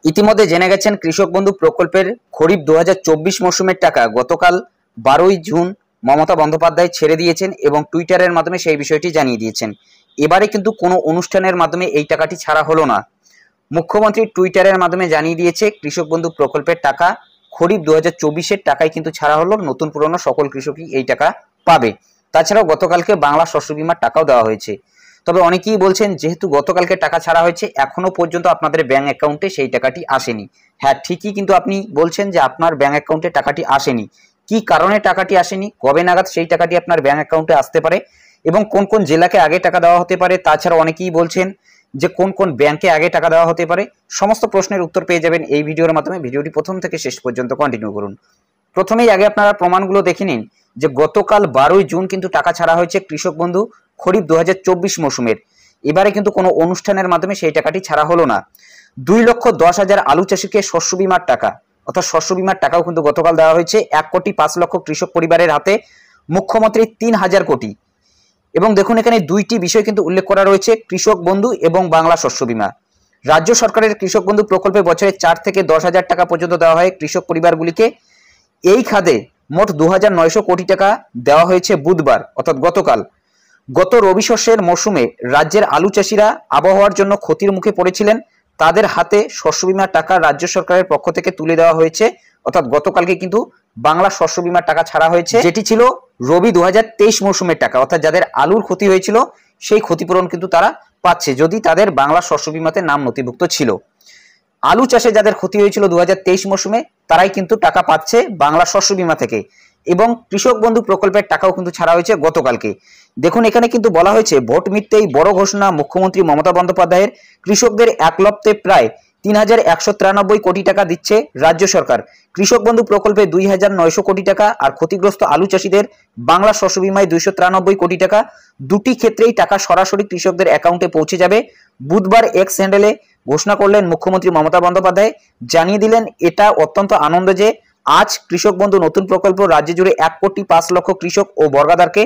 ইতিমধ্যে জেনে গেছেন কৃষক বন্ধু প্রকল্পের খরিফ 2024 মৌসুমের টাকা গতকাল 12ই জুন মমতা বন্দ্যোপাধ্যায় ছেড়ে দিয়েছেন এবং টুইটারের মাধ্যমে সেই বিষয়টি জানিয়ে দিয়েছেন। এবারে কিন্তু কোনো অনুষ্ঠানের মাধ্যমে এই টাকাটি ছাড়া হলো না। মুখ্যমন্ত্রী টুইটারের মাধ্যমে জানিয়ে দিয়েছে কৃষক বন্ধু প্রকল্পের টাকা খরিফ 2024-এর টাকায় কিন্তু ছাড়া হলো, নতুন পুরনো সকল কৃষকই এই টাকা পাবে। তাছাড়াও গতকালকে বাংলা শস্য বীমার টাকাও দেওয়া হয়েছে। তবে অনেকেই বলছেন যেহেতু গতকালকে টাকা ছাড়া হয়েছে এখনো পর্যন্ত আপনাদের ব্যাংক অ্যাকাউন্টে সেই টাকাটি আসেনি। হ্যাঁ, ঠিকই, কিন্তু আপনি বলছেন যে আপনার ব্যাংক অ্যাকাউন্টে টাকাটি আসেনি। কি কারণে টাকাটি আসেনি, কবে নাগাদ সেই টাকাটি আপনার ব্যাংক অ্যাকাউন্টে আসতে পারে এবং কোন কোন জেলাকে আগে টাকা দেওয়া হতে পারে, তাছাড়া অনেকেই বলছেন যে কোন কোন ব্যাংকে আগে টাকা দেওয়া হতে পারে, সমস্ত প্রশ্নের উত্তর পেয়ে যাবেন এই ভিডিওর মাধ্যমে। ভিডিওটি প্রথম থেকে শেষ পর্যন্ত কন্টিনিউ করুন। প্রথমেই আগে আপনারা প্রমাণগুলো দেখে নিন যে গতকাল 12ই জুন কিন্তু টাকা ছাড়া হয়েছে কৃষক বন্ধু খরিফ 2024 মৌসুমের। এবারে কিন্তু কোনো অনুষ্ঠানের মাধ্যমে সেই টাকাটি ছাড়া হলো না। 2,10,000 আলু চাষিকে শস্য বীমার টাকা, অর্থাৎ শস্য বীমার টাকাও কিন্তু গতকাল দেওয়া হয়েছে 1,05,00,000 কৃষক পরিবারের হাতে। মুখ্যমন্ত্রী 3,000 কোটি। এবং দেখুন এখানে দুইটি বিষয় কিন্তু উল্লেখ করা রয়েছে, কৃষক বন্ধু এবং বাংলা শস্য বীমা। রাজ্য সরকারের কৃষক বন্ধু প্রকল্পে বছরে 4 থেকে 10,000 টাকা পর্যন্ত দেওয়া হয় কৃষক পরিবারগুলিকে। এই খাতে মোট 2,900 কোটি টাকা দেওয়া হয়েছে বুধবার, অর্থাৎ গতকাল। গত রবি শস্যের মৌসুমে রাজ্যের আলু চাষিরা আবহাওয়ার জন্য ক্ষতির মুখে পড়েছিলেন, তাদের হাতে শস্য বীমার টাকা রাজ্য সরকারের পক্ষ থেকে তুলে দেওয়া হয়েছে, অর্থাৎ গতকালকে কিন্তু বাংলা শস্য বীমার টাকা ছাড়া হয়েছে, যেটি ছিল রবি 2023 মৌসুমের টাকা। অর্থাৎ যাদের আলুর ক্ষতি হয়েছিল সেই ক্ষতিপূরণ কিন্তু তারা পাচ্ছে, যদি তাদের বাংলা শস্য বীমাতে নাম নথিভুক্ত ছিল। আলু চাষে যাদের ক্ষতি হয়েছিল 2023 মৌসুমে তারাই কিন্তু টাকা পাচ্ছে বাংলা শস্য বীমা থেকে। এবং কৃষক বন্ধু প্রকল্পের টাকাও কিন্তু ছাড়া হয়েছে গতকালকে। দেখুন এখানে কিন্তু বলা হয়েছে ভোট মিটতেই বড় ঘোষণা মুখ্যমন্ত্রী মমতা বন্দ্যোপাধ্যায়ের, কৃষকদের এক লপ্তে প্রায় 3,193 কোটি টাকা দিচ্ছে রাজ্য সরকার। কৃষক বন্ধু প্রকল্পে 2,900 কোটি টাকা আর ক্ষতিগ্রস্ত আলু চাষিদের বাংলা শস্য বীমায় 293 কোটি টাকা। দুটি ক্ষেত্রেই টাকা সরাসরি কৃষকদের অ্যাকাউন্টে পৌঁছে যাবে। বুধবার এক্স হ্যান্ডেলে ঘোষণা করলেন মুখ্যমন্ত্রী মমতা বন্দ্যোপাধ্যায়, জানিয়ে দিলেন এটা অত্যন্ত আনন্দ যে আজ কৃষক বন্ধু নতুন প্রকল্প রাজ্য জুড়ে 1,05,00,000 কৃষক ও বর্গাদারকে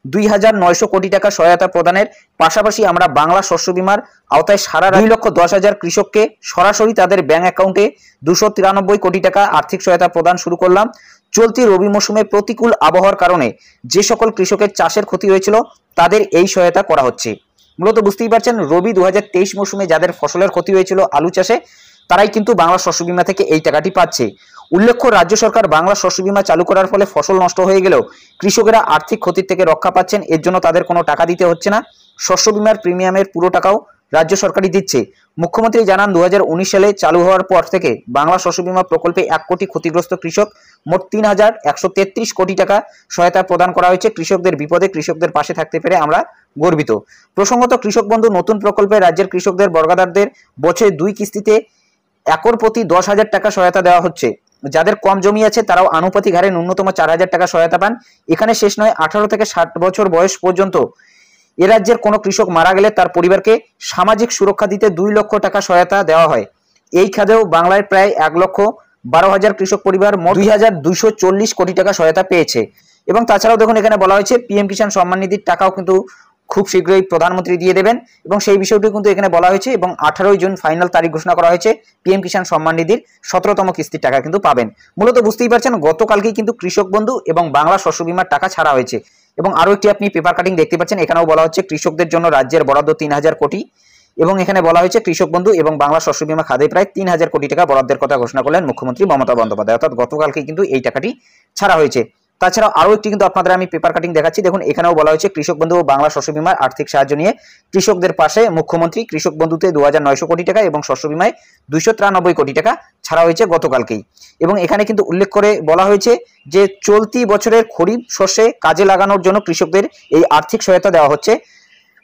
2,900 কোটি টাকা সহায়তা প্রদানের পাশাপাশি আমরা বাংলা শস্য বীমার আওতায় সারা 2,10,000 কৃষককে সরাসরি তাদের ব্যাংক অ্যাকাউন্টে 293 কোটি টাকা আর্থিক সহায়তা প্রদান শুরু করলাম। চলতি রবি মৌসুমে প্রতিকূল আবহাওয়ার কারণে যে সকল কৃষকের চাষের ক্ষতি হয়েছিল তাদের এই সহায়তা করা হচ্ছে। মূলত বুঝতেই পারছেন রবি 2023 মৌসুমে যাদের ফসলের ক্ষতি হয়েছিল আলু চাষে তারাই কিন্তু বাংলা শস্য বীমা থেকে এই টাকাটি পাচ্ছে। উল্লেখ্য, রাজ্য সরকার বাংলা শস্য বীমা চালু করার ফলে ফসল নষ্ট হয়ে গেলেও কৃষকেরা আর্থিক ক্ষতির থেকে রক্ষা পাচ্ছেন, এর জন্য তাদের কোনো টাকা দিতে হচ্ছে না। শস্য বীমার প্রিমিয়ামের পুরো টাকাও রাজ্য সরকারই দিচ্ছে। মুখ্যমন্ত্রী জানান 2019 সালে চালু হওয়ার পর থেকে বাংলা শস্য বীমা প্রকল্পে 1 কোটি ক্ষতিগ্রস্ত কৃষক মোট 3,133 কোটি টাকা সহায়তা প্রদান করা হয়েছে। কৃষকদের বিপদে কৃষকদের পাশে থাকতে পেরে আমরা গর্বিত। প্রসঙ্গত, কৃষক বন্ধু নতুন প্রকল্পে রাজ্যের কৃষকদের বর্গাদারদের বছরে 2 কিস্তিতে একর প্রতি 10,000 টাকা সহায়তা দেওয়া হচ্ছে। যাদের কম জমি আছে তারাও আনুপাতিক হারে ন্যূনতম 4,000 টাকা সহায়তা পান। এখানে শেষ নয়, 18 থেকে 60 বছর বয়স পর্যন্ত এ রাজ্যের কোনো কৃষক মারা গেলে তার পরিবারকে সামাজিক সুরক্ষা দিতে 2 লক্ষ টাকা সহায়তা দেওয়া হয়। এই খাতেও বাংলায় প্রায় 1,12,000 কৃষক পরিবার মোট 2,240 কোটি টাকা সহায়তা পেয়েছে। এবং তাছাড়াও দেখুন এখানে বলা হয়েছে পিএম কিষাণ সম্মান নিধির টাকাও কিন্তু খুব শীঘ্রই প্রধানমন্ত্রী দিয়ে দেবেন এবং সেই বিষয়টি কিন্তু এখানে বলা হয়েছে। এবং 18ই জুন ফাইনাল তারিখ ঘোষণা করা হয়েছে, পিএম কিষাণ সম্মান নিধির 17তম কিস্তির টাকা কিন্তু পাবেন। মূলত বুঝতেই পারছেন গতকালকেই কিন্তু কৃষক বন্ধু এবং বাংলা শস্য বীমার টাকা ছাড়া হয়েছে। এবং আরও একটি আপনি পেপার কাটিং দেখতে পাচ্ছেন, এখানেও বলা হচ্ছে কৃষকদের জন্য রাজ্যের বরাদ্দ 3,000 কোটি। এবং এখানে বলা হয়েছে কৃষক বন্ধু এবং বাংলা শস্য বীমা খাতে প্রায় 3,000 কোটি টাকা বরাদ্দের কথা ঘোষণা করলেন মুখ্যমন্ত্রী মমতা বন্দ্যোপাধ্যায়, অর্থাৎ গতকালকে কিন্তু এই টাকাটি ছাড়া হয়েছে। তাছাড়াও আরও একটি কিন্তু আপনাদের আমি পেপার কাটিং দেখাচ্ছি। দেখুন এখানেও বলা হয়েছে কৃষক বন্ধু ও বাংলা শস্য বীমার আর্থিক সাহায্য নিয়ে কৃষকদের পাশে মুখ্যমন্ত্রী। কৃষক বন্ধুতে 2,900 কোটি টাকা এবং শস্য বীমায় 293 কোটি টাকা ছাড়া হয়েছে গতকালকেই। এবং এখানে কিন্তু উল্লেখ করে বলা হয়েছে যে চলতি বছরের খরিফ শস্যে কাজে লাগানোর জন্য কৃষকদের এই আর্থিক সহায়তা দেওয়া হচ্ছে।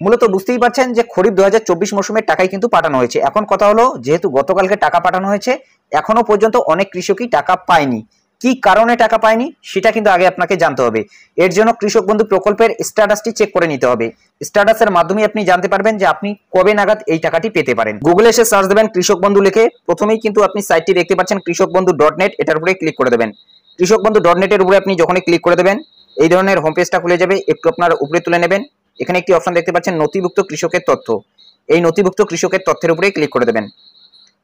মূলত বুঝতেই পারছেন যে খরিফ 2024 মৌসুমের টাকাই কিন্তু পাঠানো হয়েছে। এখন কথা হলো, যেহেতু গতকালকে টাকা পাঠানো হয়েছে এখনো পর্যন্ত অনেক কৃষকই টাকা পায়নি। কি কারণে টাকা পায়নি সেটা কিন্তু আগে আপনাকে জানতে হবে। এর জন্য কৃষক বন্ধু প্রকল্পের স্ট্যাটাসটি চেক করে নিতে হবে। স্ট্যাটাসের মাধ্যমে আপনি জানতে পারবেন যে আপনি কবে নাগাদ এই টাকাটি পেতে পারেন। গুগলে এসে সার্চ দেবেন কৃষক বন্ধু লিখে, প্রথমেই কিন্তু আপনি সাইটটি দেখতে পাচ্ছেন কৃষকবন্ধু.net, এটার উপরে ক্লিক করে দেবেন। কৃষকবন্ধু.net এর উপরে আপনি যখনই ক্লিক করে দেবেন এই ধরনের হোম পেজটা খুলে যাবে। একটু আপনার উপরে তুলে নেবেন, এখানে একটি অপশন দেখতে পাচ্ছেন নথিভুক্ত কৃষকের তথ্য। এই নথিভুক্ত কৃষকের তথ্যের উপরে ক্লিক করে দেবেন।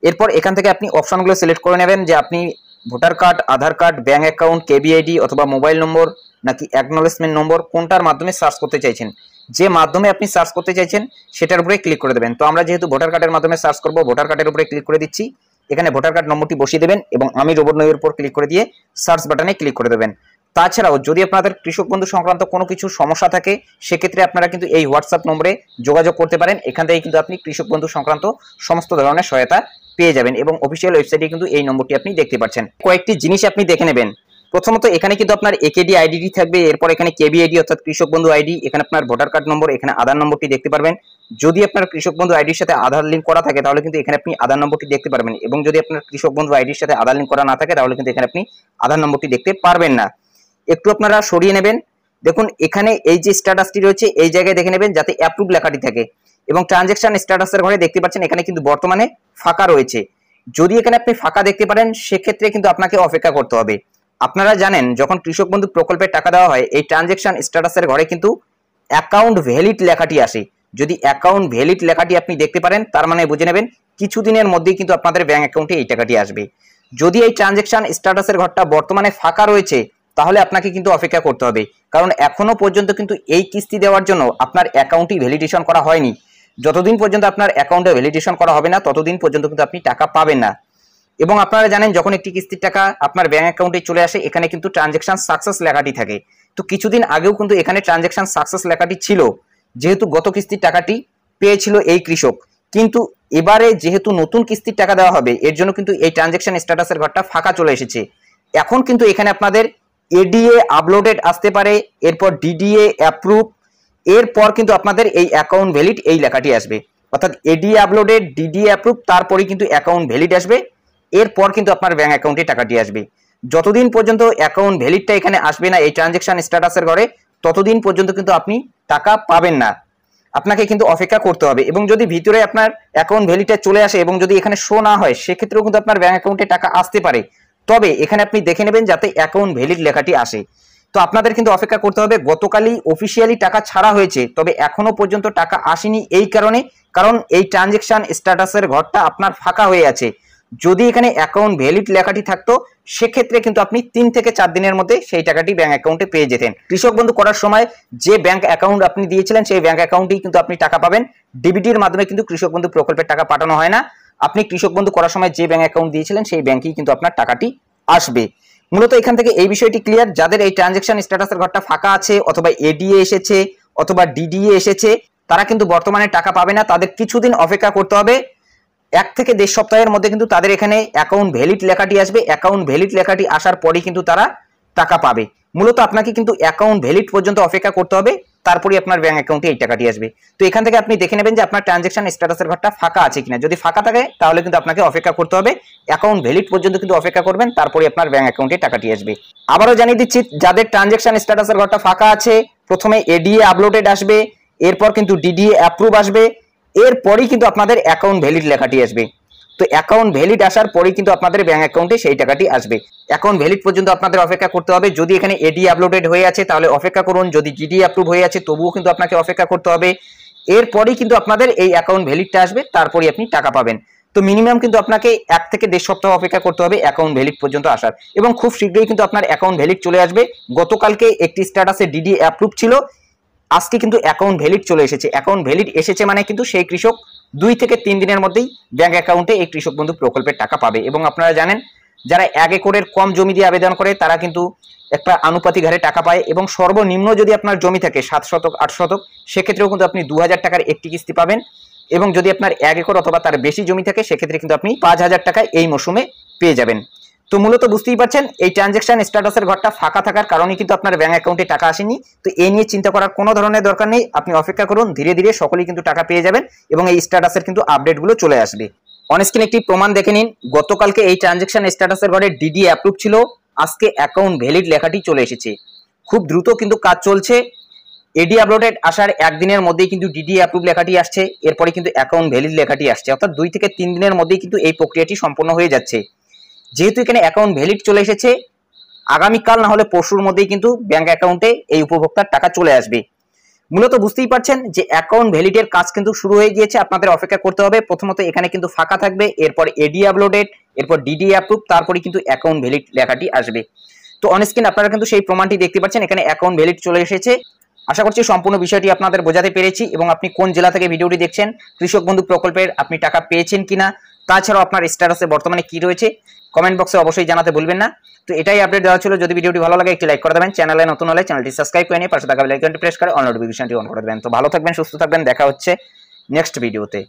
এরপর এখান থেকে আপনি অপশনগুলো সিলেক্ট করে নেবেন যে আপনি ভোটার কার্ড, আধার কার্ড, ব্যাঙ্ক অ্যাকাউন্ট, কেবিআইডি অথবা মোবাইল নম্বর নাকি অ্যাকনলেজমেন্ট নম্বর কোনটার মাধ্যমে সার্চ করতে চাইছেন। যে মাধ্যমে আপনি সার্চ করতে চাইছেন সেটার উপরে ক্লিক করে দেবেন। তো আমরা যেহেতু ভোটার কার্ডের মাধ্যমে সার্চ করব, ভোটার কার্ডের উপরে ক্লিক করে দিচ্ছি। এখানে ভোটার কার্ড নম্বরটি বসিয়ে দেবেন এবং আমি রোবট নইয়ের উপর ক্লিক করে দিয়ে সার্চ বাটনে ক্লিক করে দেবেন। তাছাড়াও যদি আপনাদের কৃষক বন্ধু সংক্রান্ত কোনো কিছু সমস্যা থাকে সেক্ষেত্রে আপনারা কিন্তু এই হোয়াটসঅ্যাপ নম্বরে যোগাযোগ করতে পারেন। এখান থেকে কিন্তু আপনি কৃষক বন্ধু সংক্রান্ত সমস্ত ধরনের সহায়তা পেয়ে যাবেন এবং অফিসিয়াল ওয়েবসাইটে কিন্তু এই নম্বরটি আপনি দেখতে পাচ্ছেন। কয়েকটি জিনিস আপনি দেখে নেবেন। প্রথমত এখানে কিন্তু আপনার একেডি আইডিটি থাকবে, এরপর এখানে কেবিআইডি অর্থাৎ কৃষক বন্ধু আইডি, এখানে আপনার ভোটার কার্ড নম্বর, এখানে আধার নম্বরটি দেখতে পারবেন। যদি আপনার কৃষক বন্ধু আইডির সাথে আধার লিঙ্ক করা থাকে তাহলে কিন্তু এখানে আপনি আধার নম্বরটি দেখতে পারবেন এবং যদি আপনার কৃষক বন্ধু আইডির সাথে আধার লিঙ্ক করা না থাকে তাহলে কিন্তু এখানে আপনি আধার নম্বরটি দেখতে পারবেন না। একটু আপনারা সরিয়ে নেবেন। দেখুন এখানে এই যে স্ট্যাটাসটি রয়েছে এই জায়গায় দেখে নেবেন যাতে অ্যাপ্রুভ লেখাটি থাকে এবং ট্রানজ্যাকশন স্ট্যাটাসের ঘরে দেখতে পাচ্ছেন এখানে কিন্তু বর্তমানে ফাঁকা রয়েছে। যদি এখানে আপনি ফাঁকা দেখতে পারেন সেক্ষেত্রে কিন্তু আপনাকে অপেক্ষা করতে হবে। আপনারা জানেন যখন কৃষক বন্ধু প্রকল্পের টাকা দেওয়া হয় এই ট্রানজ্যাকশন স্ট্যাটাসের ঘরে কিন্তু অ্যাকাউন্ট ভ্যালিড লেখাটি আসে। যদি অ্যাকাউন্ট ভ্যালিড লেখাটি আপনি দেখতে পারেন তার মানে বুঝে নেবেন কিছুদিনের মধ্যেই কিন্তু আপনাদের ব্যাংক অ্যাকাউন্টে এই টাকাটি আসবে। যদি এই ট্রানজ্যাকশন স্ট্যাটাসের ঘরটা বর্তমানে ফাঁকা রয়েছে তাহলে আপনাকে কিন্তু অপেক্ষা করতে হবে, কারণ এখনো পর্যন্ত কিন্তু এই কিস্তি দেওয়ার জন্য আপনার অ্যাকাউন্টটি ভ্যালিডেশন করা হয়নি। যতদিন পর্যন্ত আপনার অ্যাকাউন্টে ভ্যালিডেশন করা হবে না ততদিন পর্যন্ত কিন্তু আপনি টাকা পাবেন না। এবং আপনারা জানেন যখন একটি কিস্তির টাকা আপনার ব্যাংক অ্যাকাউন্টে চলে আসে এখানে কিন্তু ট্রানজ্যাকশন সাকসেস লেখাটি থাকে। তো কিছুদিন আগেও কিন্তু এখানে ট্রানজ্যাকশন সাকসেস লেখাটি ছিল যেহেতু গত কিস্তির টাকাটি পেয়েছিল এই কৃষক, কিন্তু এবারে যেহেতু নতুন কিস্তির টাকা দেওয়া হবে এর জন্য কিন্তু এই ট্রানজ্যাকশন স্ট্যাটাসের ঘরটা ফাঁকা চলে এসেছে। এখন কিন্তু এখানে আপনাদের এডিএ আপলোডেড আসতে পারে, এরপর ডিডিএ অ্যাপ্রুভ, এরপর কিন্তু আপনাদের এই অ্যাকাউন্ট ভ্যালিড এই লেখাটি আসবে। অর্থাৎ এডিএ আপলোডেড, ডিডিএ অ্যাপ্রুভ, তারপরে কিন্তু অ্যাকাউন্ট ভ্যালিড আসবে, এরপর কিন্তু আপনার ব্যাংক অ্যাকাউন্টে টাকাটি আসবে। যতদিন পর্যন্ত অ্যাকাউন্ট ভ্যালিডটা এখানে আসবে না এই ট্রানজ্যাকশন স্ট্যাটাসের ঘরে ততদিন পর্যন্ত কিন্তু আপনি টাকা পাবেন না, আপনাকে কিন্তু অপেক্ষা করতে হবে। এবং যদি ভিতরে আপনার অ্যাকাউন্ট ভ্যালিডটা চলে আসে এবং যদি এখানে শো না হয় সেক্ষেত্রেও কিন্তু আপনার ব্যাংক অ্যাকাউন্টে টাকা আসতে পারে, তবে এখানে আপনি দেখে নেবেন যাতে অ্যাকাউন্ট ভ্যালিড লেখাটি আসে। তো আপনাদের কিন্তু অপেক্ষা করতে হবে। গতকালই অফিসিয়ালি টাকা ছাড়া হয়েছে তবে এখনো পর্যন্ত টাকা আসেনি এই কারণে, কারণ এই ট্রানজ্যাকশন স্ট্যাটাসের ঘরটা আপনার ফাঁকা হয়ে আছে। যদি এখানে অ্যাকাউন্ট ভ্যালিড লেখাটি থাকতো সেক্ষেত্রে কিন্তু আপনি 3 থেকে 4 দিনের মধ্যে সেই টাকাটি ব্যাংক অ্যাকাউন্টে পেয়ে যেতেন। কৃষক বন্ধু করার সময় যে ব্যাংক অ্যাকাউন্ট আপনি দিয়েছিলেন সেই ব্যাংক অ্যাকাউন্টেই কিন্তু আপনি টাকা পাবেন। ডিবিটির মাধ্যমে কিন্তু কৃষক বন্ধু প্রকল্পের টাকা পাঠানো হয় না। আপনি কৃষক বন্ধু করার সময় যে ব্যাংক অ্যাকাউন্ট দিয়েছিলেন সেই ব্যাংকেই কিন্তু আপনার টাকাটি আসবে। মূলত এখান থেকে এই বিষয়টি ক্লিয়ার, যাদের এই ট্রানজ্যাকশন স্ট্যাটাসের ঘরটা ফাঁকা আছে অথবা এডিএ এসেছে অথবা ডিডিএ এসেছে তারা কিন্তু বর্তমানে টাকা পাবে না, তাদের কিছুদিন অপেক্ষা করতে হবে। 1 থেকে 1.5 সপ্তাহের মধ্যে কিন্তু তাদের এখানে অ্যাকাউন্ট ভ্যালিড লেখাটি আসবে। অ্যাকাউন্ট ভ্যালিড লেখাটি আসার পরেই কিন্তু তারা টাকা পাবে। মূলত আপনাকে কিন্তু অ্যাকাউন্ট ভ্যালিড পর্যন্ত অপেক্ষা করতে হবে, তারপরে আপনার ব্যাংক অ্যাকাউন্টে এই টাকাটি আসবে। তো এখান থেকে আপনি দেখে নেবেন যে আপনার ট্রানজ্যাকশন স্ট্যাটাসের ঘরটা ফাঁকা আছে কিনা। যদি ফাঁকা থাকে তাহলে কিন্তু আপনাকে অপেক্ষা করতে হবে, অ্যাকাউন্ট ভ্যালিড পর্যন্ত কিন্তু অপেক্ষা করবেন, তারপরে আপনার ব্যাংক অ্যাকাউন্টে টাকাটি আসবে। আবারও জানিয়ে দিচ্ছি যাদের ট্রানজ্যাকশন স্ট্যাটাসের ঘরটা ফাঁকা আছে প্রথমে এডিএ আপলোডেড আসবে, এরপর কিন্তু ডিডিএ অ্যাপ্রুভ আসবে, এরপরই কিন্তু আপনাদের অ্যাকাউন্ট ভ্যালিড লেখাটি আসবে। তো অ্যাকাউন্ট ভ্যালিড আসার পরেই কিন্তু আপনাদের ব্যাংক অ্যাকাউন্টে সেই টাকাটি আসবে। অ্যাকাউন্ট ভ্যালিড পর্যন্ত আপনাদের অপেক্ষা করতে হবে। যদি এখানে এডি আপলোডেড হয়ে আছে তাহলে অপেক্ষা করুন, যদি ডিডি অ্যাপ্রুভ হয়ে আছে তবুও কিন্তু আপনাকে অপেক্ষা করতে হবে। এরপরই কিন্তু আপনাদের এই অ্যাকাউন্ট ভ্যালিডটা আসবে, তারপরই আপনি টাকা পাবেন। তো মিনিমাম কিন্তু আপনাকে 1 থেকে 1.5 সপ্তাহ অপেক্ষা করতে হবে অ্যাকাউন্ট ভ্যালিড পর্যন্ত আসার, এবং খুব শীঘ্রই কিন্তু আপনার অ্যাকাউন্ট ভ্যালিড চলে আসবে। গতকালকে একটি স্ট্যাটাসে ডিডি অ্যাপ্রুভ ছিল, আজকে কিন্তু অ্যাকাউন্ট ভ্যালিড চলে এসেছে। অ্যাকাউন্ট ভ্যালিড এসেছে মানে কিন্তু সেই কৃষক 2 থেকে 3 দিনের মধ্যেই ব্যাংক অ্যাকাউন্টে এই কৃষক বন্ধু প্রকল্পের টাকা পাবে। এবং আপনারা জানেন যারা 1 একরের কম জমি দিয়ে আবেদন করে তারা কিন্তু একটা আনুপাতিক হারে টাকা পায়, এবং সর্বনিম্ন যদি আপনার জমি থাকে 7 শতক 8 শতক সেক্ষেত্রেও কিন্তু আপনি 2000 টাকার একটি কিস্তি পাবেন, এবং যদি আপনার 1 একর অথবা তার বেশি জমি থাকে সেক্ষেত্রে কিন্তু আপনি 5000 টাকা এই মৌসুমে পেয়ে যাবেন। তো মূলত বুঝতেই পারছেন এই ট্রানজ্যাকশন স্ট্যাটাসের ঘরটা ফাঁকা থাকার কারণে কিন্তু আপনার ব্যাংক অ্যাকাউন্টে টাকা আসেনি। তো এই নিয়ে চিন্তা করার কোনো ধরনের দরকার নেই, আপনি অপেক্ষা করুন, ধীরে ধীরে সকলেই কিন্তু টাকা পেয়ে যাবেন এবং এই স্ট্যাটাসের কিন্তু আপডেটগুলো চলে আসবে। অন স্ক্রিন একটি প্রমাণ দেখে নিন, গতকালকে এই ট্রানজ্যাকশন স্ট্যাটাসের ঘরে ডিডি অ্যাপ্রুভ ছিল, আজকে অ্যাকাউন্ট ভ্যালিড লেখাটি চলে এসেছে। খুব দ্রুত কিন্তু কাজ চলছে। এডি আপলোডেড আসার 1 দিনের মধ্যেই কিন্তু ডিডি অ্যাপ্রুভ লেখাটি আসছে, এরপরে কিন্তু অ্যাকাউন্ট ভ্যালিড লেখাটি আসছে, অর্থাৎ 2 থেকে 3 দিনের মধ্যেই কিন্তু এই প্রক্রিয়াটি সম্পন্ন হয়ে যাচ্ছে। যেহেতু এখানে অ্যাকাউন্ট ভ্যালিড চলে এসেছে, আগামীকাল না হলে পরশুর মধ্যেই কিন্তু ব্যাংক অ্যাকাউন্টে এই উপভোক্তার টাকা চলে আসবে। মূলত বুঝতেই পারছেন যে অ্যাকাউন্ট ভ্যালিডের কাজ কিন্তু শুরু হয়ে গিয়েছে। আপনাদের অপেক্ষা করতে হবে। প্রথমত এখানে কিন্তু ফাঁকা থাকবে, এরপর এডি আপলোডেড, এরপর ডিডি অ্যাপ্রুভ, তারপরে কিন্তু অ্যাকাউন্ট ভ্যালিড লেখাটি আসবে। তো অন স্ক্রিন আপনারা কিন্তু সেই প্রমাণটি দেখতে পাচ্ছেন, এখানে অ্যাকাউন্ট ভ্যালিড চলে এসেছে। আশা করছি সম্পূর্ণ বিষয়টি আপনাদের বোঝাতে পেরেছি এবং আপনি কোন জেলা থেকে ভিডিওটি দেখছেন, কৃষক বন্ধু প্রকল্পের আপনি টাকা পেয়েছেন কিনা, তাছাড়াও আপনার স্ট্যাটাসে বর্তমানে কি রয়েছে কমেন্ট বক্সে অবশ্যই জানাতে ভুলবেন না। তো এটাই আপডেট দেওয়া ছিল। যদি ভিডিওটি ভালো লাগে একটি লাইক করে দেবেন, চ্যানেলে নতুন হলে চ্যানেলটি সাবস্ক্রাইব করে নিয়ে পাশে থাকা বেল আইকনটি প্রেস করে অল নোটিফিকেশনটি অন করে দেবেন। তো ভালো থাকবেন, সুস্থ থাকবেন, দেখা হচ্ছে নেক্সট ভিডিওতে।